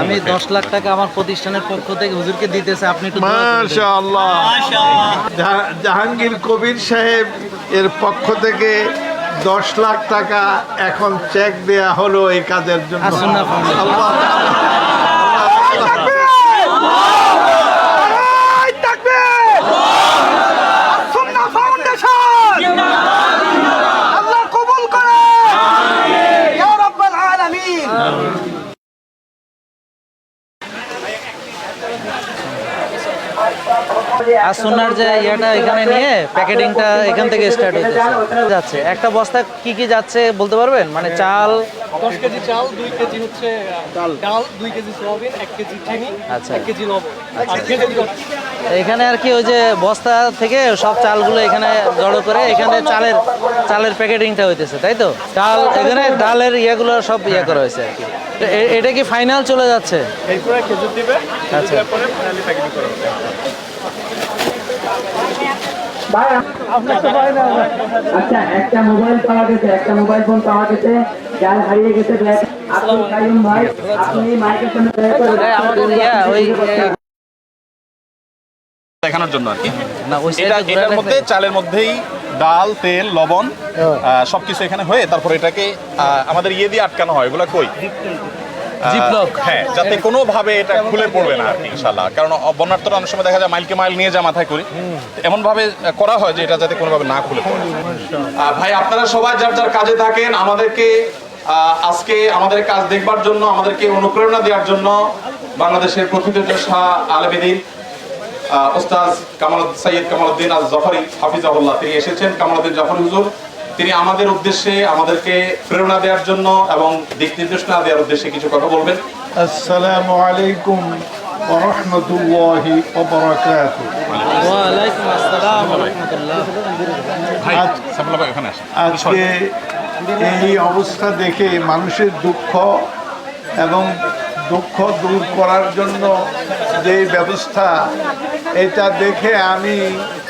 আমি 10 লাখ টাকা আমার প্রতিষ্ঠানের পক্ষ থেকে হুজুরকে দিতেছে, আপনি একটু মাশাআল্লাহ। জাহাঙ্গীর কবির সাহেব এর পক্ষ থেকে 10 লাখ টাকা এখন চেক দেয়া হলো এই কাজের জন্য। আসুন্নাহ ফাউন্ডেশন। আল্লাহ কবুল করে ইয়া রাব্বাল আলামিন। আসুন্নার যে ইয়াটা এখানে নিয়ে প্যাকেটিংটা এখান থেকে স্টার্ট যাচ্ছে। একটা বস্তা কি কি যাচ্ছে বলতে পারবেন? মানে চাল 10 কেজি চাল, 2 কেজি হচ্ছে ডাল, 2 কেজি সয়াবিন, 1 কেজি চিনি, আচ্ছা। 1 কেজি লবণ, আর কেজি এখানে আর কি ওই যে বস্তা থেকে সব চালগুলো এখানে জড়ো করে এখানে চালের প্যাকেটিংটা হইতেছে, তাই তো? চাল এখানে ডালের ইয়েগুলো সব ইয়ে করা হয়েছে আর কি। তো এটা কি ফাইনাল চলে যাচ্ছে? এরপরে খেজুর দিবে, আচ্ছা। তারপরে ফাইনালি প্যাকেটিং করা হবে। আচ্ছা, একটা মোবাইল পাওয়া গেছে, একটা মোবাইল ফোন পাওয়া গেছে, যার হারিয়ে গেছে আব্দুল কাইয়ুম ভাই, আপনি মাইকের সামনে দয়া করে আমাদের ওই দেখানোর জন্য আর কি। না ওই এটার মধ্যে চালের মধ্যেই ডাল, তেল, লবণ সবকিছু এখানে হয়ে তারপর এটাকে আমাদের ইয়ে দিয়ে আটকানো হয়। এগুলো কই জিপলক। হ্যাঁ, যাতে কোনোভাবে এটা খুলে পড়বে না আর কি ইনশাআল্লাহ। কারণ বন্যার্থরা অনেক সময় দেখা যায় মাইলকে মাইল নিয়ে যা মাথায় করি, এমন ভাবে করা হয় যে এটা যাতে কোনোভাবে না খুলে পড়ে। ভাই, আপনারা সবাই যার যার কাজে থাকেন। আমাদেরকে আজকে আমাদের কাজ দেখবার জন্য, আমাদেরকে অনুপ্রেরণা দেওয়ার জন্য বাংলাদেশের প্রথিতযশা আলেমেদিন ওস্তাদ সৈয়দ কামালউদ্দিন আল জফরি হাফিজাহুল্লাহ তিনি এসেছেন। কামালউদ্দিন জফরি হুজুর তিনি আমাদের উদ্দেশ্যে, আমাদেরকে প্রেরণা দেওয়ার জন্য এবং দিক নির্দেশনা দেওয়ার উদ্দেশ্যে কিছু কথা বলবেন। আসসালামু আলাইকুম ওয়া রাহমাতুল্লাহি ওয়া বারাকাতুহু। ওয়া আলাইকুম আসসালাম ওয়া রাহমাতুল্লাহ। ভাই সাফলা ভাই এখানে আসেন। আজকে এই অবস্থা দেখে মানুষের দুঃখ এবং দুঃখ দূর করার জন্য যে ব্যবস্থা, এটা দেখে আমি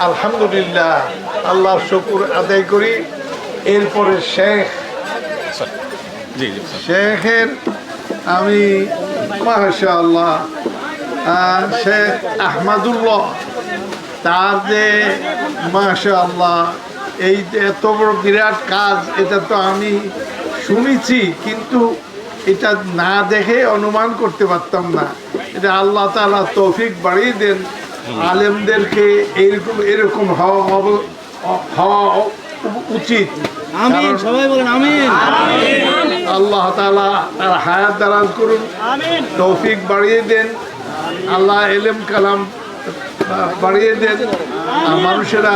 আলহামদুলিল্লাহ আল্লাহর শুকর আদায় করি। এরপরে জি জি শেখের আমি মাশাআল্লাহ শেখ আহমদুল্লাহ, তার যে মাশাআল্লাহ এই যে এত বড় বিরাট কাজ, এটা তো আমি শুনেছি কিন্তু এটা না দেখে অনুমান করতে পারতাম না। এটা আল্লাহ তাআলা তৌফিক বাড়িয়ে দেন আলেমদেরকে, এরকম হওয়া উচিত। আমিন, সবাই বলেন আমিন। আল্লাহ তাআলা তার হায়াত দারাজ করুন, তৌফিক বাড়িয়ে দেন, আল্লাহ এলেম কালাম বাড়িয়ে দেন, মানুষেরা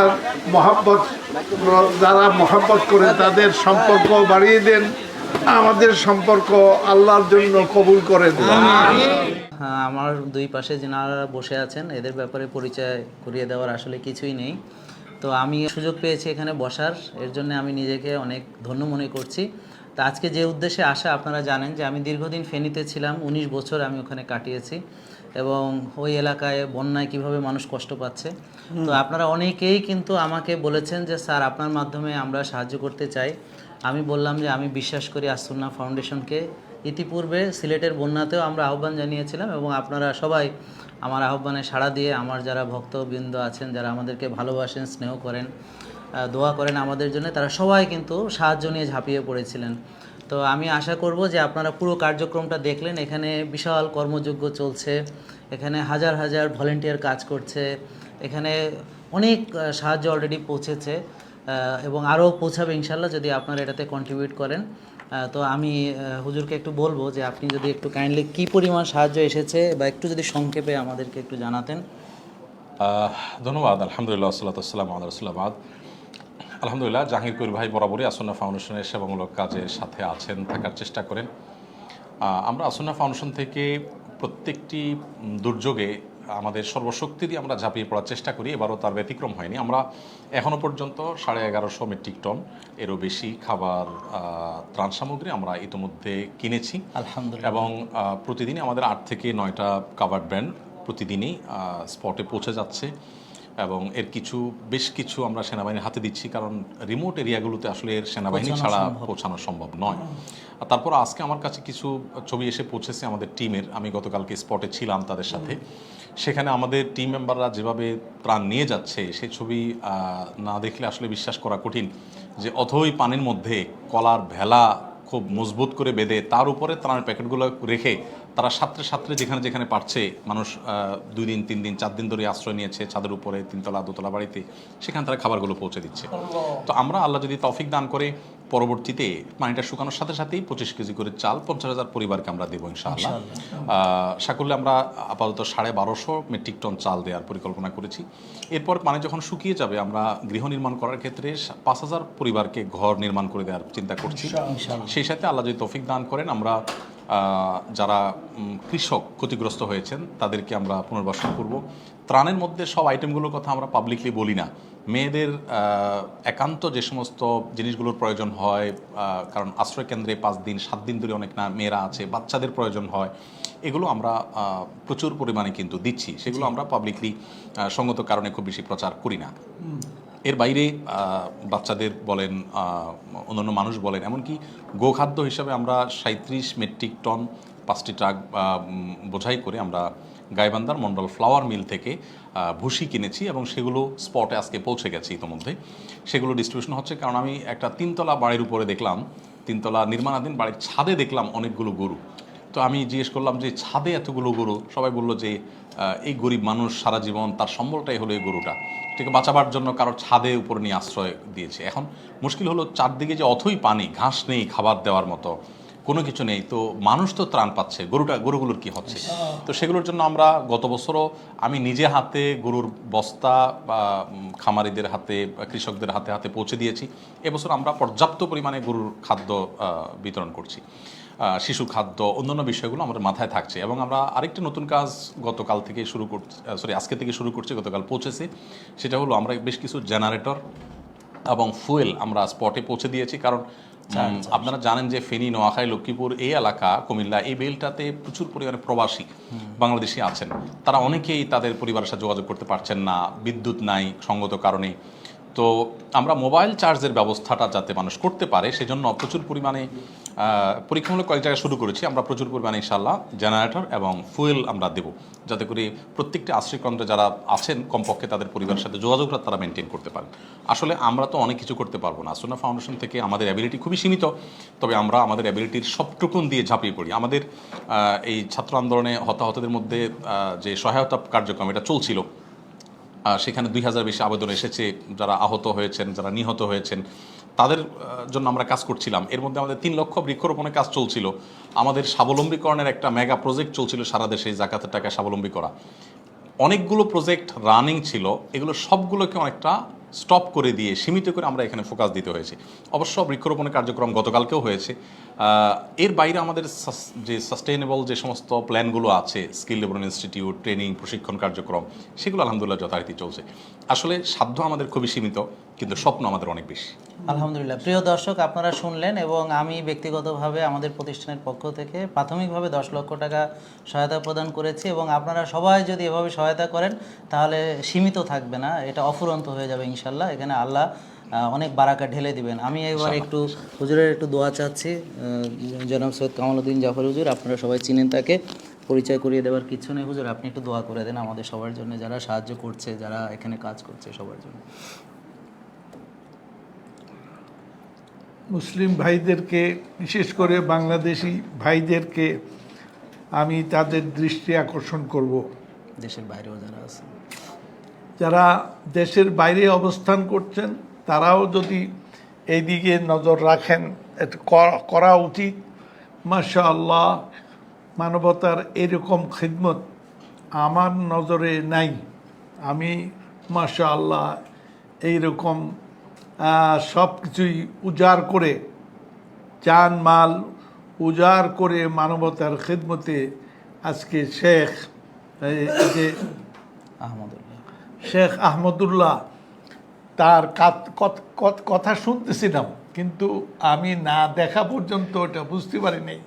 মহব্বত, যারা মহব্বত করেন তাদের সম্পর্ক বাড়িয়ে দেন, আমাদের সম্পর্ক আল্লাহর জন্য কবুল করেন। হ্যাঁ, আমার দুই পাশে যারা বসে আছেন এদের ব্যাপারে পরিচয় করিয়ে দেওয়ার আসলে কিছুই নেই। তো আমি সুযোগ পেয়েছি এখানে বসার, এর জন্য আমি নিজেকে অনেক ধন্য মনে করছি। তো আজকে যে উদ্দেশ্যে আসা, আপনারা জানেন যে আমি দীর্ঘদিন ফেনীতে ছিলাম, 19 বছর আমি ওখানে কাটিয়েছি এবং ওই এলাকায় বন্যায় কিভাবে মানুষ কষ্ট পাচ্ছে। তো আপনারা অনেকেই কিন্তু আমাকে বলেছেন যে স্যার আপনার মাধ্যমে আমরা সাহায্য করতে চাই। আমি বললাম যে আমি বিশ্বাস করি আসুন্নাহ ফাউন্ডেশনকে। ইতিপূর্বে সিলেটের বন্যাতেও আমরা আহ্বান জানিয়েছিলাম এবং আপনারা সবাই আমার আহ্বানে সাড়া দিয়ে, আমার যারা ভক্তবৃন্দ আছেন, যারা আমাদেরকে ভালোবাসেন, স্নেহ করেন, দোয়া করেন আমাদের জন্য, তারা সবাই কিন্তু সাহায্য নিয়ে ঝাঁপিয়ে পড়েছিলেন। তো আমি আশা করব যে আপনারা পুরো কার্যক্রমটা দেখলেন। এখানে বিশাল কর্মযজ্ঞ চলছে, এখানে হাজার হাজার ভলেন্টিয়ার কাজ করছে, এখানে অনেক সাহায্য অলরেডি পৌঁছেছে এবং আরও পৌঁছাবে ইনশাল্লাহ যদি আপনারা এটাতে কন্ট্রিবিউট করেন। তো আমি হুজুরকে একটু বলবো যে আপনি যদি একটু কাইন্ডলি কী পরিমাণ সাহায্য এসেছে বা একটু যদি সংক্ষেপে আমাদেরকে একটু জানাতেন। ধন্যবাদ। আলহামদুলিল্লাহ, সাল্লাতু ওয়াসসালামু আলা রাসূলিল্লাহ। বাদ আলহামদুলিল্লাহ, জাহাঙ্গীর কবির ভাই বরাবরই আসুন্নাহ ফাউন্ডেশনের সেবামূলক কাজের সাথে আছেন, থাকার চেষ্টা করেন। আমরা আসুন্নাহ ফাউন্ডেশন থেকে প্রত্যেকটি দুর্যোগে আমাদের সর্বশক্তি দিয়ে আমরা ঝাঁপিয়ে পড়ার চেষ্টা করি। এবারও তার ব্যতিক্রম হয়নি। আমরা এখনও পর্যন্ত 1150 মেট্রিক টন এরও বেশি খাবার, ত্রাণ সামগ্রী আমরা ইতিমধ্যে কিনেছি আলহামদুলিল্লাহ। এবং প্রতিদিনই আমাদের 8 থেকে 9টা কাভার্ড ভ্যান প্রতিদিনই স্পটে পৌঁছে যাচ্ছে। এবং এর বেশ কিছু আমরা সেনাবাহিনীর হাতে দিচ্ছি, কারণ রিমোট এরিয়াগুলোতে আসলে এর সেনাবাহিনী ছাড়া পৌঁছানো সম্ভব নয়। আর তারপর আজকে আমার কাছে কিছু ছবি এসে পৌঁছেছে আমাদের টিমের, আমি গতকালকে স্পটে ছিলাম তাদের সাথে, সেখানে আমাদের টিম মেম্বাররা যেভাবে ত্রাণ নিয়ে যাচ্ছে সেই ছবি না দেখলে আসলে বিশ্বাস করা কঠিন যে অথই পানির মধ্যে কলার ভেলা খুব মজবুত করে বেঁধে তার উপরে ত্রাণের প্যাকেটগুলো রেখে তারা সাঁতরে যেখানে যেখানে পারছে, মানুষ 2 দিন 3 দিন 4 দিন ধরে আশ্রয় নিয়েছে ছাদের উপরে, 3তলা 2তলা বাড়িতে, সেখানে তারা খাবারগুলো পৌঁছে দিচ্ছে। তো আমরা আল্লাহ যদি তৌফিক দান করে পরবর্তীতে পানিটা শুকানোর সাথে সাথেই 25 কেজি করে চাল 50,000 পরিবারকে আমরা দেবো ইনশাআল্লাহ। সাকুল্যে আমরা আপাতত 1250 মেট্রিক টন চাল দেওয়ার পরিকল্পনা করেছি। এরপর পানি যখন শুকিয়ে যাবে আমরা গৃহ নির্মাণ করার ক্ষেত্রে 5,000 পরিবারকে ঘর নির্মাণ করে দেওয়ার চিন্তা করছি। সেই সাথে আল্লাহ যদি তৌফিক দান করেন আমরা যারা কৃষক ক্ষতিগ্রস্ত হয়েছেন তাদেরকে আমরা পুনর্বাসন করব। ত্রাণের মধ্যে সব আইটেমগুলোর কথা আমরা পাবলিকলি বলি না, মেয়েদের একান্ত যে সমস্ত জিনিসগুলোর প্রয়োজন হয়, কারণ আশ্রয় কেন্দ্রে 5 দিন 7 দিন ধরে অনেক মেয়েরা আছে, বাচ্চাদের প্রয়োজন হয়, এগুলো আমরা প্রচুর পরিমাণে কিন্তু দিচ্ছি। সেগুলো আমরা পাবলিকলি সঙ্গত কারণে খুব বেশি প্রচার করি না। এর বাইরে বাচ্চাদের বলেন, অন্যান্য মানুষ বলেন, এমনকি গোখাদ্য হিসাবে আমরা 37 মেট্রিক টন 5টি ট্রাক বোঝাই করে আমরা গাইবান্ধার মন্ডল ফ্লাওয়ার মিল থেকে ভুসি কিনেছি এবং সেগুলো স্পটে আজকে পৌঁছে গেছে ইতিমধ্যে। সেগুলো ডিস্ট্রিবিউশন হচ্ছে, কারণ আমি একটা 3তলা বাড়ির উপরে দেখলাম, 3তলা নির্মাণাধীন বাড়ির ছাদে দেখলাম অনেকগুলো গরু। তো আমি জিজ্ঞেস করলাম যে ছাদে এতগুলো গরু, সবাই বলল যে এই গরিব মানুষ সারা জীবন তার সম্বলটাই হলো এই গরুটা, ঠিক বাঁচাবার জন্য কারোর ছাদে উপর নিয়ে আশ্রয় দিয়েছে। এখন মুশকিল হলো চারদিকে যে অথই পানি, ঘাস নেই, খাবার দেওয়ার মতো কোনো কিছু নেই, তো মানুষ তো ত্রাণ পাচ্ছে, গরুগুলোর কি হচ্ছে? তো সেগুলোর জন্য আমরা গত বছরও আমি নিজে হাতে গরুর বস্তা বা খামারিদের হাতে, কৃষকদের হাতে হাতে পৌঁছে দিয়েছি। এবছর আমরা পর্যাপ্ত পরিমাণে গরুর খাদ্য বিতরণ করছি, শিশু খাদ্য, অন্যান্য বিষয়গুলো আমাদের মাথায় থাকছে। এবং আমরা আরেকটি নতুন কাজ গতকাল থেকে আজকে থেকে শুরু করছি, গতকাল পৌঁছেছে, সেটা হলো আমরা বেশ কিছু জেনারেটর এবং ফুয়েল আমরা স্পটে পৌঁছে দিয়েছি। কারণ আপনারা জানেন যে ফেনী, নোয়াখালী, লক্ষ্মীপুর এই এলাকা, কুমিল্লা এই বেলটাতে প্রচুর পরিমাণে প্রবাসী বাংলাদেশি আছেন। তারা অনেকেই তাদের পরিবারের সাথে যোগাযোগ করতে পারছেন না, বিদ্যুৎ নাই সঙ্গত কারণে। তো আমরা মোবাইল চার্জের ব্যবস্থাটা যাতে মানুষ করতে পারে সেজন্য প্রচুর পরিমাণে পরীক্ষামূলক কয়েক জায়গায় শুরু করেছি। আমরা প্রচুর পরিমাণে ইনশাআল্লাহ জেনারেটর এবং ফুয়েল আমরা দেব, যাতে করে প্রত্যেকটি আশ্রয়কেন্দ্রে যারা আছেন কমপক্ষে তাদের পরিবারের সাথে যোগাযোগটা তারা মেনটেন করতে পারেন। আসলে আমরা তো অনেক কিছু করতে পারবো না, আসুনা ফাউন্ডেশন থেকে আমাদের অ্যাবিলিটি খুবই সীমিত, তবে আমরা আমাদের অ্যাবিলিটির সবটুকুন দিয়ে ঝাঁপিয়ে পড়ি। আমাদের এই ছাত্র আন্দোলনে হতাহতদের মধ্যে যে সহায়তা কার্যক্রম এটা চলছিল, সেখানে 2000 বেশি আবেদন এসেছে, যারা আহত হয়েছেন, যারা নিহত হয়েছেন, তাদের জন্য আমরা কাজ করছিলাম। এর মধ্যে আমাদের 3 লক্ষ বৃক্ষরোপণের কাজ চলছিল, আমাদের স্বাবলম্বীকরণের একটা মেগা প্রজেক্ট চলছিল, সারা দেশে জাকাতের টাকায় স্বাবলম্বী করা। অনেকগুলো প্রজেক্ট রানিং ছিল, এগুলো সবগুলোকে অনেকটা স্টপ করে দিয়ে সীমিত করে আমরা এখানে ফোকাস দিতে হয়েছে। অবশ্য বৃক্ষরোপণের কার্যক্রম গতকালকেও হয়েছে। এর বাইরে আমাদের যে সাস্টেইনেবল যে সমস্ত প্ল্যানগুলো আছে, স্কিল ডেভেলপমেন্ট ইনস্টিটিউট, ট্রেনিং, প্রশিক্ষণ কার্যক্রম, সেগুলো আলহামদুলিল্লাহ যথারীতি চলছে। আসলে সাধ্য আমাদের খুবই সীমিত, কিন্তু স্বপ্ন আমাদের অনেক বেশি। আলহামদুলিল্লাহ। প্রিয় দর্শক, আপনারা শুনলেন, এবং আমি ব্যক্তিগতভাবে আমাদের প্রতিষ্ঠানের পক্ষ থেকে প্রাথমিকভাবে 10 লক্ষ টাকা সহায়তা প্রদান করেছি, এবং আপনারা সবাই যদি এভাবে সহায়তা করেন তাহলে সীমিত থাকবে না, এটা অফুরন্ত হয়ে যাবে ইনশাল্লাহ। এখানে আল্লাহ অনেক বারাকা ঢেলে দিবেন। আমি এবার একটু হুজুরের একটু দোয়া চাচ্ছি। জনাব সৈয়দ কামালউদ্দিন জাফর হুজুর, আপনারা সবাই চিনেন তাকে, পরিচয় করিয়ে দেওয়ার কিছু নেই। হুজুর আপনি একটু দোয়া করে দেন আমাদের সবার জন্য, যারা সাহায্য করছে, যারা এখানে কাজ করছে, সবার জন্য। মুসলিম ভাইদেরকে, বিশেষ করে বাংলাদেশি ভাইদেরকে আমি তাদের দৃষ্টি আকর্ষণ করব, দেশের বাইরেও যারা আছে, যারা দেশের বাইরে অবস্থান করছেন, তারাও যদি এইদিকে নজর রাখেন, এটা করা উচিত। মাশাআল্লাহ, মানবতার এরকম খিদমত আমার নজরে নাই। আমি মাশাআল্লাহ এইরকম সব কিছুই উজাড় করে, জান মাল উজাড় করে মানবতার খিদমতে আজকে শেখ আহমদুল্লাহ তার কথা শুনতেছিলাম, কিন্তু আমি না দেখা পর্যন্ত ওটা বুঝতে পারি নাই।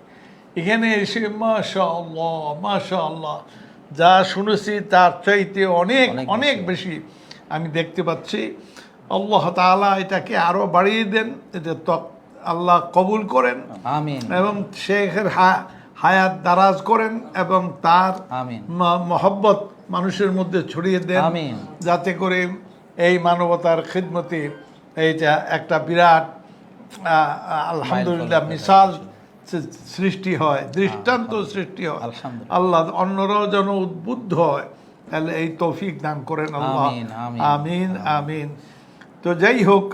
এখানে এসে মাশাআল্লাহ মাশাআল্লাহ যা শুনেছি তার চাইতে অনেক অনেক বেশি আমি দেখতে পাচ্ছি। আল্লাহ তাআলা এটাকে আরও বাড়িয়ে দেন, এটা তো আল্লাহ কবুল করেন আমিন এবং শেখের হায়াত দারাজ করেন এবং তার আমিন মহব্বত মানুষের মধ্যে ছড়িয়ে দেন, আমিন। যাতে করে এই মানবতার খিদমতে এইটা একটা বিরাট আলহামদুলিল্লাহ মিসাল সৃষ্টি হয়, দৃষ্টান্ত সৃষ্টি হয়। আলহামদুলিল্লাহ। আল্লাহ অন্যরাও যেন উদ্বুদ্ধ হয়, তাহলে এই তৌফিক দান করেন আল্লাহ। আমিন, আমিন। আমিন আমিন। তো যাই হোক,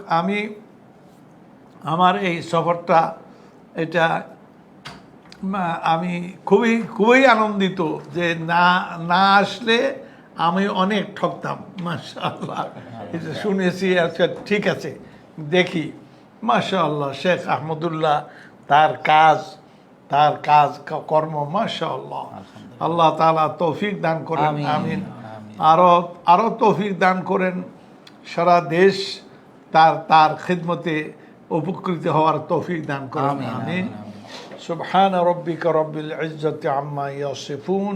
আমার এই সফরটা এটা আমি খুবই আনন্দিত যে না আসলে আমি অনেক ঠকতাম। মাশাআল্লাহ, এটা শুনেছি। আচ্ছা ঠিক আছে, দেখি। মাশাআল্লাহ, শেখ আহমদুল্লাহ তার কাজ কর্ম, মাশাআল্লাহ। আল্লাহ তাআলা তৌফিক দান করেন। আমিন, আমিন। আমিন। আরো তৌফিক দান করেন, সারা দেশ তার খিদমতে উপকৃত হওয়ার তৌফিক দান করেন। আমিন, আমিন। আমিন, সুবহান রাব্বিকা রাব্বিল ইজ্জাতি আম্মা ইয়াসিফুন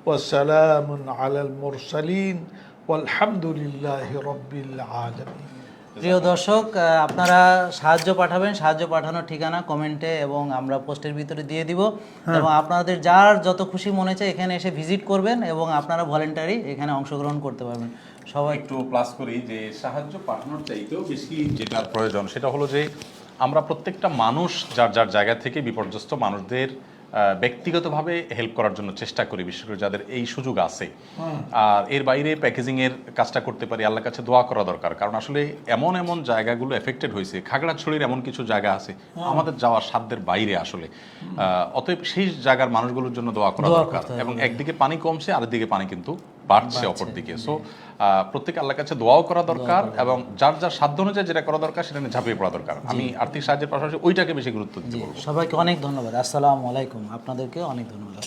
ওয়া সালামুন আলাল মুরসালিন ওয়ালহামদুলিল্লাহি রাব্বিল আলামিন। প্রিয় দর্শক, আপনারা সাহায্য পাঠাবেন, সাহায্য পাঠানোর ঠিকানা কমেন্টে এবং আমরা পোস্টের ভিতরে দিয়ে দিব। এবং আপনাদের যার যত খুশি মনে চায় এখানে এসে ভিজিট করবেন এবং আপনারা ভলেন্টারি এখানে অংশগ্রহণ করতে পারবেন। সবাই একটু প্লাস করি যে সাহায্য পাঠানোর চাইতেও বেশি যেটার প্রয়োজন সেটা হলো যে আমরা প্রত্যেকটা মানুষ যার জায়গা থেকে বিপর্যস্ত মানুষদের ব্যক্তিগতভাবে হেল্প করার জন্য চেষ্টা করি, বিশেষ করে যাদের এই সুযোগ আছে। আর এর বাইরে প্যাকেজিংয়ের কাজটা করতে পারি, আল্লাহর কাছে দোয়া করা দরকার। কারণ আসলে এমন জায়গাগুলো এফেক্টেড হয়েছে, খাগড়াছড়ির এমন কিছু জায়গা আছে আমাদের যাওয়ার সাধ্যের বাইরে আসলে। অতএব সেই জায়গার মানুষগুলোর জন্য দোয়া করা দরকার। এবং একদিকে পানি কমছে, আরেকদিকে পানি কিন্তু বাড়ছে অপর দিকে। সো প্রত্যেকে আল্লাহর কাছে দোয়াও করা দরকার এবং যার সাধ্য অনুযায়ী যেটা করা দরকার সেটা নিয়ে ঝাঁপিয়ে পড়া দরকার। আমি আর্থিক সাহায্যের পাশাপাশি ওইটাকে বেশি গুরুত্ব দিতে বলবো। সবাইকে অনেক ধন্যবাদ। আসসালামু আলাইকুম। আপনাদেরকে অনেক ধন্যবাদ।